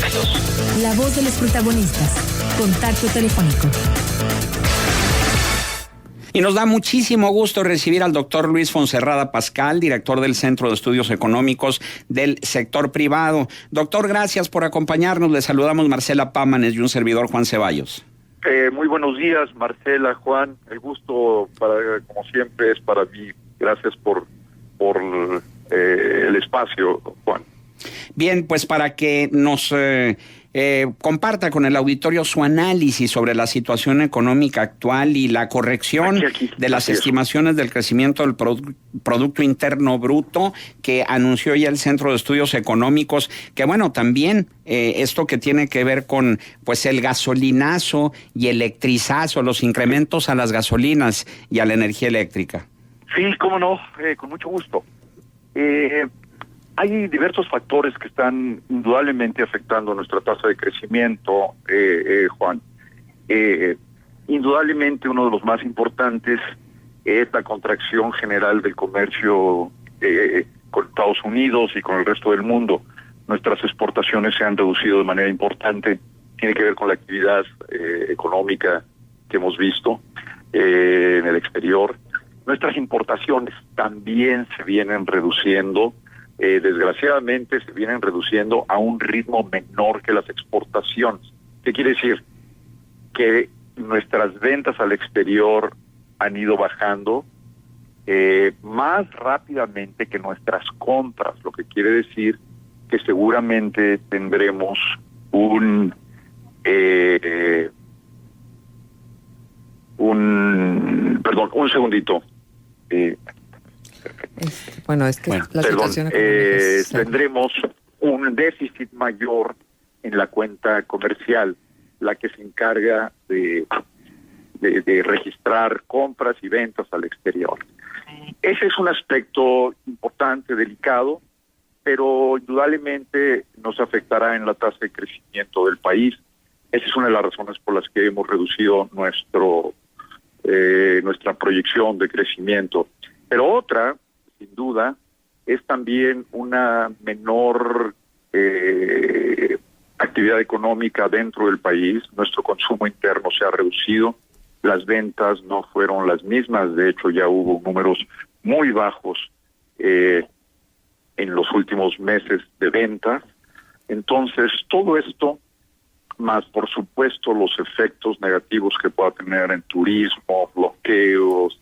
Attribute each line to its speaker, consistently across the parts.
Speaker 1: efectos.
Speaker 2: La voz de los protagonistas. Contacto telefónico.
Speaker 3: Y nos da muchísimo gusto recibir al doctor Luis Fonserrada Pascal, director del Centro de Estudios Económicos del Sector Privado. Doctor, gracias por acompañarnos. Le saludamos Marcela Pámanes y un servidor, Juan Ceballos.
Speaker 4: Muy buenos días, Marcela, Juan. El gusto, como siempre, es para mí. Gracias por el espacio, Juan.
Speaker 3: Bien, pues para que nos comparta con el auditorio su análisis sobre la situación económica actual y la corrección de las estimaciones del crecimiento del Producto Interno Bruto que anunció ya el Centro de Estudios Económicos, que bueno, también esto que tiene que ver con pues el gasolinazo y electrizazo, los incrementos a las gasolinas y a la energía eléctrica.
Speaker 4: Sí, cómo no, con mucho gusto. Hay diversos factores que están indudablemente afectando nuestra tasa de crecimiento, Juan. Indudablemente uno de los más importantes es la contracción general del comercio con Estados Unidos y con el resto del mundo. Nuestras exportaciones se han reducido de manera importante. Tiene que ver con la actividad económica que hemos visto en el exterior. Nuestras importaciones también se vienen reduciendo. Desgraciadamente se vienen reduciendo a un ritmo menor que las exportaciones. ¿Qué quiere decir? Que nuestras ventas al exterior han ido bajando más rápidamente que nuestras compras, lo que quiere decir que seguramente tendremos un segundito. Tendremos un déficit mayor en la cuenta comercial, la que se encarga de registrar compras y ventas al exterior. Ese es un aspecto importante, delicado, pero indudablemente nos afectará en la tasa de crecimiento del país. Esa es una de las razones por las que hemos reducido nuestra proyección de crecimiento. Pero otra, sin duda, es también una menor actividad económica dentro del país. Nuestro consumo interno se ha reducido, las ventas no fueron las mismas, de hecho ya hubo números muy bajos en los últimos meses de ventas. Entonces, todo esto, más por supuesto los efectos negativos que pueda tener en turismo, bloqueos,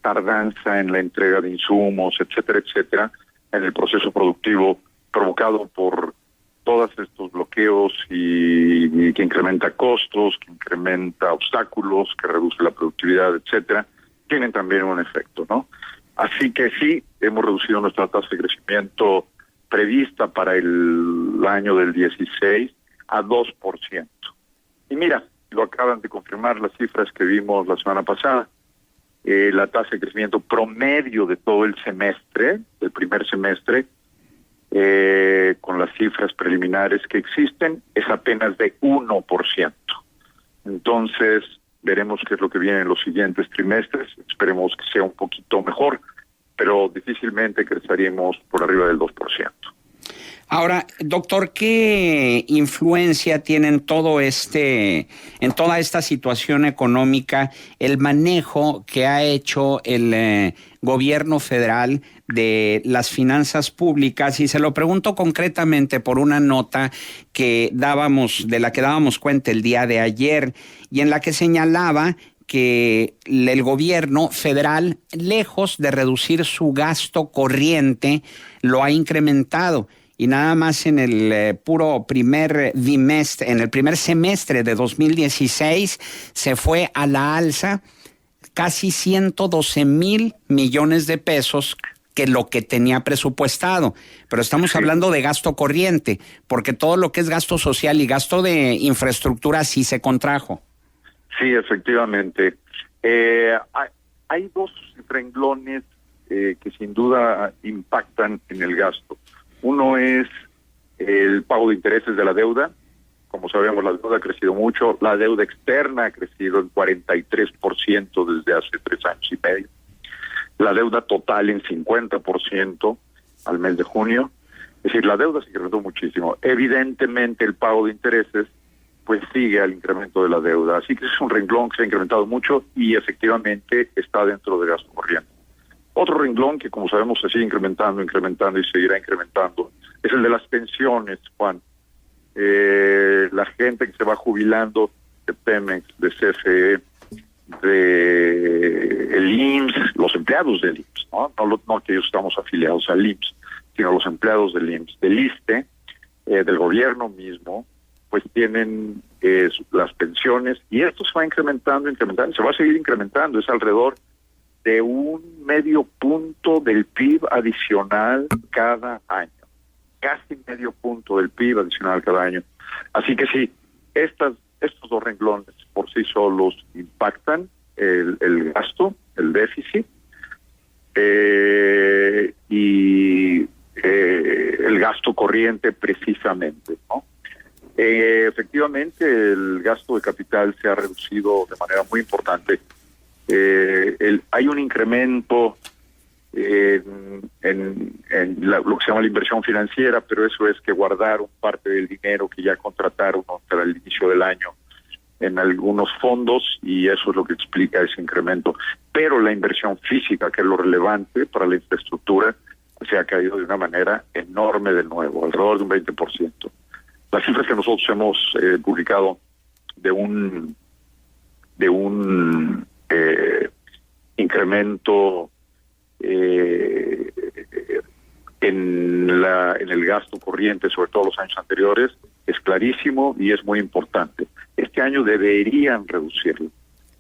Speaker 4: tardanza en la entrega de insumos, etcétera, etcétera, en el proceso productivo provocado por todos estos bloqueos y que incrementa costos, que incrementa obstáculos, que reduce la productividad, etcétera, tienen también un efecto, ¿no? Así que sí, hemos reducido nuestra tasa de crecimiento prevista para el año del 16 a 2%. Y mira, lo acaban de confirmar las cifras que vimos la semana pasada. La tasa de crecimiento promedio de todo el semestre, del primer semestre, con las cifras preliminares que existen, es apenas de 1%. Entonces, veremos qué es lo que viene en los siguientes trimestres. Esperemos que sea un poquito mejor, pero difícilmente creceríamos por arriba del 2%.
Speaker 3: Ahora, doctor, ¿qué influencia tiene en toda esta situación económica el manejo que ha hecho el gobierno federal de las finanzas públicas? Y se lo pregunto concretamente por una nota de la que dábamos cuenta el día de ayer y en la que señalaba que el gobierno federal, lejos de reducir su gasto corriente, lo ha incrementado. Y nada más en el primer semestre de 2016 se fue a la alza casi 112,000 millones de pesos que lo que tenía presupuestado. Pero estamos hablando de gasto corriente, porque todo lo que es gasto social y gasto de infraestructura sí se contrajo.
Speaker 4: Sí, efectivamente. Hay dos renglones que sin duda impactan en el gasto. Uno es el pago de intereses de la deuda. Como sabemos, la deuda ha crecido mucho. La deuda externa ha crecido en 43% desde hace 3 años y medio. La deuda total en 50% al mes de junio. Es decir, la deuda se incrementó muchísimo. Evidentemente el pago de intereses pues sigue al incremento de la deuda. Así que es un renglón que se ha incrementado mucho y efectivamente está dentro de gasto corriente. Otro renglón que, como sabemos, se sigue incrementando y seguirá incrementando es el de las pensiones, Juan. La gente que se va jubilando de Pemex, de CFE, de el IMSS, los empleados del IMSS, no que ellos estamos afiliados al IMSS, sino los empleados del IMSS, del ISSSTE, del gobierno mismo, pues tienen las pensiones, y esto se va incrementando, se va a seguir incrementando, es alrededor de 1/2 punto del PIB adicional cada año, casi 1/2 punto del PIB adicional cada año. Así que sí, estos dos renglones por sí solos impactan el gasto, el déficit, y el gasto corriente precisamente, ¿no? Efectivamente, el gasto de capital se ha reducido de manera muy importante. Hay un incremento en lo que se llama la inversión financiera, pero eso es que guardaron parte del dinero que ya contrataron para el inicio del año en algunos fondos, y eso es lo que explica ese incremento. Pero la inversión física, que es lo relevante para la infraestructura, se ha caído de una manera enorme de nuevo, alrededor de un 20%. Las cifras que nosotros hemos publicado de un incremento en el gasto corriente, sobre todo los años anteriores, es clarísimo y es muy importante. Este año deberían reducirlo,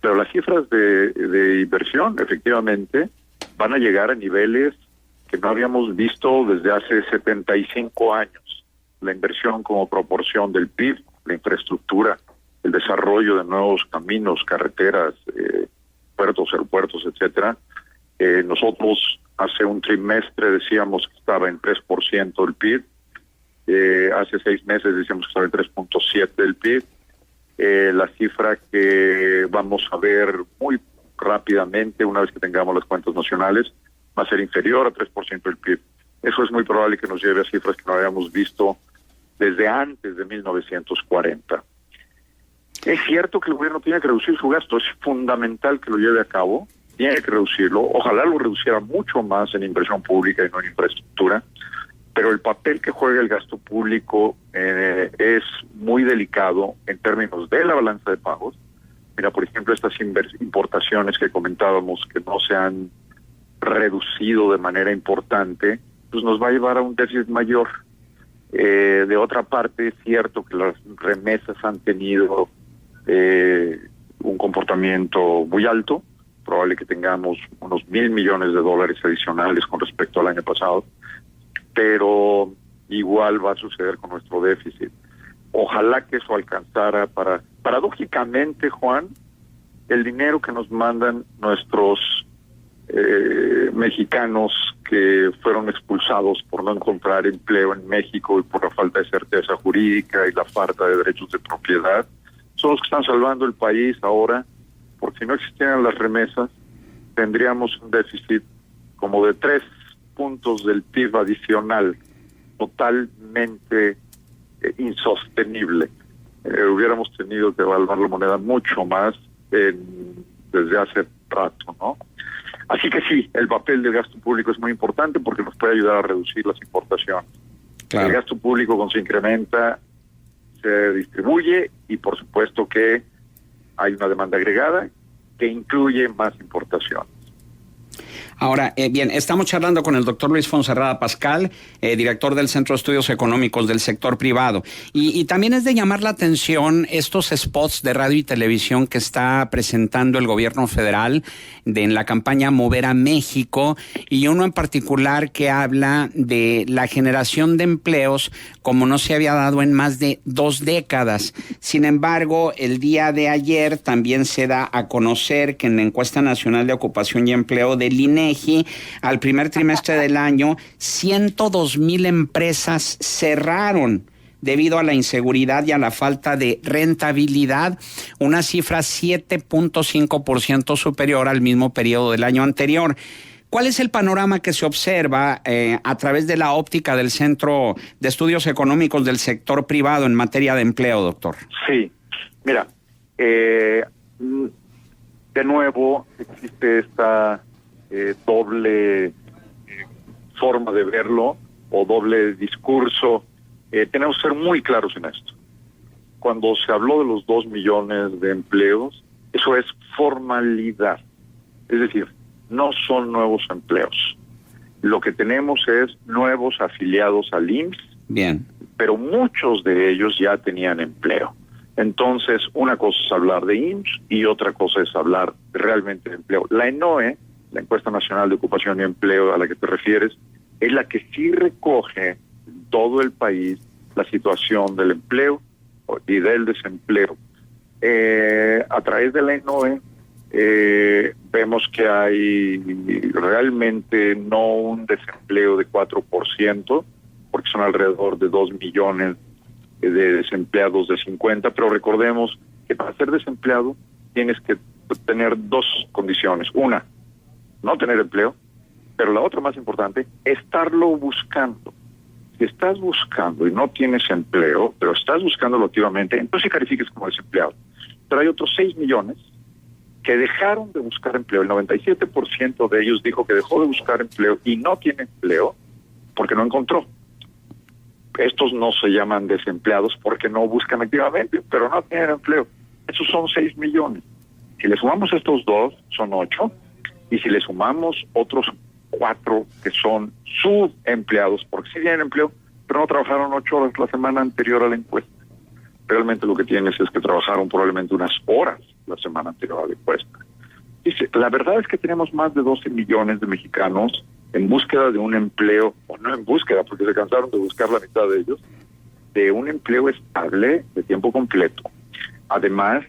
Speaker 4: pero las cifras de inversión efectivamente van a llegar a niveles que no habíamos visto desde hace 75 años. La inversión como proporción del PIB, la infraestructura, el desarrollo de nuevos caminos, carreteras, puertos, aeropuertos, etcétera. Nosotros hace un trimestre decíamos que estaba en 3% del PIB. Hace 6 meses decíamos que estaba en 3.7 del PIB. La cifra que vamos a ver muy rápidamente, una vez que tengamos las cuentas nacionales, va a ser inferior a 3% del PIB. Eso es muy probable que nos lleve a cifras que no habíamos visto desde antes de 1940. Es cierto que el gobierno tiene que reducir su gasto, es fundamental que lo lleve a cabo, tiene que reducirlo, ojalá lo reduciera mucho más en inversión pública y no en infraestructura, pero el papel que juega el gasto público es muy delicado en términos de la balanza de pagos. Mira, por ejemplo, estas importaciones que comentábamos que no se han reducido de manera importante, pues nos va a llevar a un déficit mayor. De otra parte, es cierto que las remesas han tenido un comportamiento muy alto, probable que tengamos unos $1,000 millones adicionales con respecto al año pasado, pero igual va a suceder con nuestro déficit. Ojalá que eso alcanzara paradójicamente, Juan, el dinero que nos mandan nuestros mexicanos que fueron expulsados por no encontrar empleo en México y por la falta de certeza jurídica y la falta de derechos de propiedad, son los que están salvando el país ahora, porque si no existieran las remesas, tendríamos un déficit como de 3 puntos del PIB adicional, totalmente insostenible. Hubiéramos tenido que evaluar la moneda mucho más desde hace rato, ¿no? Así que sí, el papel del gasto público es muy importante porque nos puede ayudar a reducir las importaciones. Claro. El gasto público, cuando se incrementa, se distribuye y por supuesto que hay una demanda agregada que incluye más importaciones.
Speaker 3: Ahora, bien, estamos charlando con el doctor Luis Fonserrada Pascal, director del Centro de Estudios Económicos del Sector Privado. Y también es de llamar la atención estos spots de radio y televisión que está presentando el gobierno federal en la campaña Mover a México, y uno en particular que habla de la generación de empleos como no se había dado en más de 2 décadas. Sin embargo, el día de ayer también se da a conocer que en la Encuesta Nacional de Ocupación y Empleo del INEGI, al primer trimestre del año, 102,000 empresas cerraron debido a la inseguridad y a la falta de rentabilidad, una cifra 7.5% superior al mismo periodo del año anterior. ¿Cuál es el panorama que se observa a través de la óptica del Centro de Estudios Económicos del Sector Privado en materia de empleo, doctor?
Speaker 4: Sí, mira, de nuevo existe esta doble forma de verlo o doble discurso. Tenemos que ser muy claros en esto. Cuando se habló de los 2 millones de empleos, eso es formalidad. Es decir, no son nuevos empleos. Lo que tenemos es nuevos afiliados al IMSS.
Speaker 3: Bien.
Speaker 4: Pero muchos de ellos ya tenían empleo. Entonces, una cosa es hablar de IMSS y otra cosa es hablar realmente de empleo. La ENOE, la Encuesta Nacional de Ocupación y Empleo a la que te refieres, es la que sí recoge en todo el país la situación del empleo y del desempleo. A través de la ENOE vemos que hay realmente no un desempleo de 4%, porque son alrededor de 2 millones de desempleados de 50, pero recordemos que para ser desempleado tienes que tener 2 condiciones. Una, no tener empleo, pero la otra más importante, estarlo buscando. Si estás buscando y no tienes empleo, pero estás buscándolo activamente, entonces califiques como desempleado. Pero hay otros 6 millones que dejaron de buscar empleo. El 97% de ellos dijo que dejó de buscar empleo y no tiene empleo porque no encontró. Estos no se llaman desempleados porque no buscan activamente, pero no tienen empleo. Esos son 6 millones. Si le sumamos estos 2, son 8. Y si le sumamos otros 4 que son subempleados, porque sí tienen empleo, pero no trabajaron 8 horas la semana anterior a la encuesta. Realmente lo que tienes es que trabajaron probablemente unas horas la semana anterior a la encuesta. Dice, la verdad es que tenemos más de 12 millones de mexicanos en búsqueda de un empleo, o no en búsqueda, porque se cansaron de buscar la mitad de ellos, de un empleo estable de tiempo completo. Además,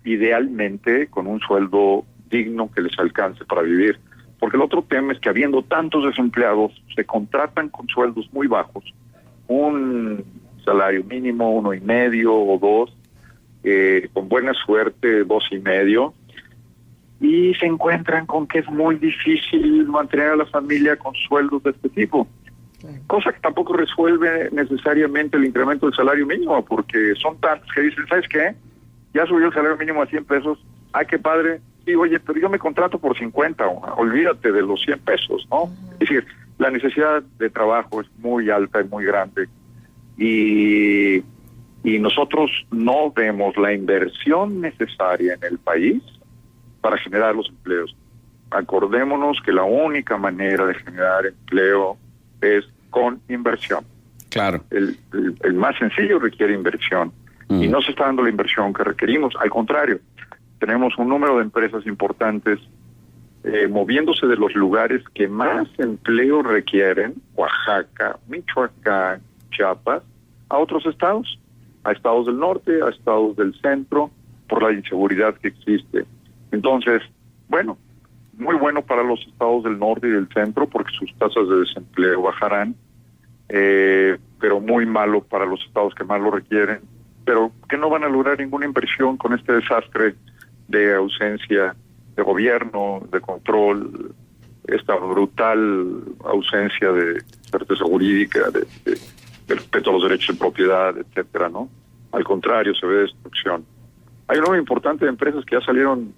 Speaker 4: idealmente con un sueldo digno que les alcance para vivir. Porque el otro tema es que habiendo tantos desempleados, se contratan con sueldos muy bajos, un salario mínimo, 1.5 o 2, con buena suerte 2.5, y se encuentran con que es muy difícil mantener a la familia con sueldos de este tipo. Cosa que tampoco resuelve necesariamente el incremento del salario mínimo, porque son tantos que dicen, ¿sabes qué? Ya subió el salario mínimo a 100 pesos, ¡ay, qué padre! Sí, oye, pero yo me contrato por 50, olvídate de los 100 pesos, ¿no? Es decir, la necesidad de trabajo es muy alta y muy grande, y nosotros no vemos la inversión necesaria en el país para generar los empleos. Acordémonos que la única manera de generar empleo es con inversión.
Speaker 3: Claro.
Speaker 4: El más sencillo requiere inversión, y no se está dando la inversión que requerimos. Al contrario, tenemos un número de empresas importantes moviéndose de los lugares que más empleo requieren, Oaxaca, Michoacán, Chiapas, a otros estados, a estados del norte, a estados del centro, por la inseguridad que existe. Entonces, bueno, muy bueno para los estados del norte y del centro porque sus tasas de desempleo bajarán, pero muy malo para los estados que más lo requieren, pero que no van a lograr ninguna inversión con este desastre de ausencia de gobierno, de control, esta brutal ausencia de certeza jurídica, de respeto a los derechos de propiedad, etcétera, ¿no? Al contrario, se ve destrucción. Hay un número importante de empresas que ya salieron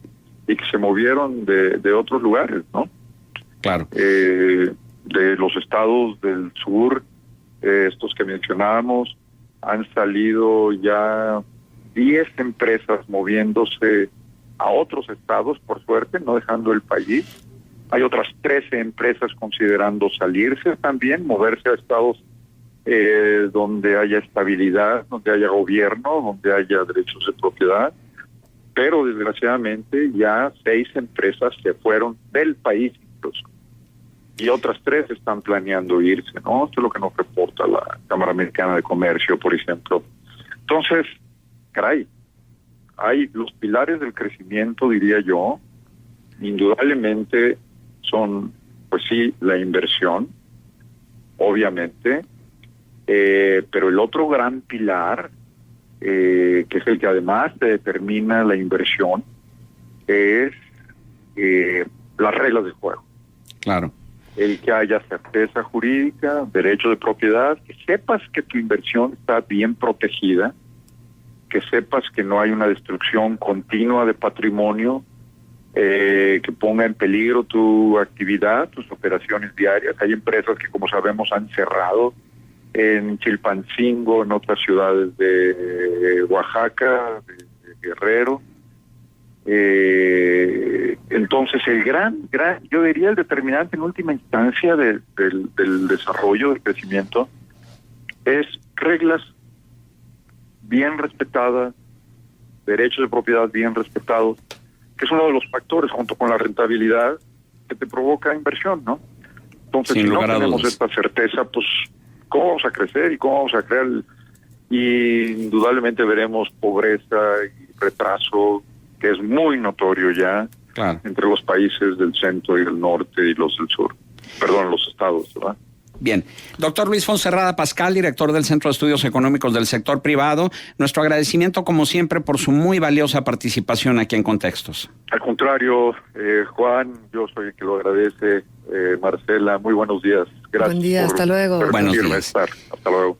Speaker 4: y que se movieron de otros lugares, ¿no?
Speaker 3: Claro.
Speaker 4: De los estados del sur, estos que mencionábamos, han salido ya 10 empresas moviéndose a otros estados, por suerte, no dejando el país. Hay otras 13 empresas considerando salirse también, moverse a estados donde haya estabilidad, donde haya gobierno, donde haya derechos de propiedad. Pero desgraciadamente ya 6 empresas se fueron del país incluso. Y otras 3 están planeando irse, ¿no? Esto es lo que nos reporta la Cámara Americana de Comercio, por ejemplo. Entonces, caray, hay los pilares del crecimiento, diría yo, indudablemente son, pues sí, la inversión, obviamente, pero el otro gran pilar, que es el que además te determina la inversión, es las reglas de juego.
Speaker 3: Claro.
Speaker 4: El que haya certeza jurídica, derecho de propiedad, que sepas que tu inversión está bien protegida, que sepas que no hay una destrucción continua de patrimonio, que ponga en peligro tu actividad, tus operaciones diarias. Hay empresas que, como sabemos, han cerrado en Chilpancingo, en otras ciudades de Oaxaca, de Guerrero. Entonces yo diría el determinante en última instancia del desarrollo, del crecimiento, es reglas bien respetadas, derechos de propiedad bien respetados, que es uno de los factores junto con la rentabilidad que te provoca inversión, ¿no? Entonces, si no tenemos esta certeza, pues ¿cómo vamos a crecer y cómo vamos a crear? Y indudablemente veremos pobreza y retraso, que es muy notorio ya, claro, entre los países del centro y del norte y los del sur. Perdón, los estados, ¿verdad?
Speaker 3: Bien. Doctor Luis Fonserrada Pascal, director del Centro de Estudios Económicos del Sector Privado, nuestro agradecimiento como siempre por su muy valiosa participación aquí en Contextos.
Speaker 4: Al contrario, Juan, yo soy el que lo agradece. Marcela, muy buenos días. Gracias.
Speaker 1: Buen día, hasta luego.
Speaker 3: Buenos días.
Speaker 4: Hasta luego.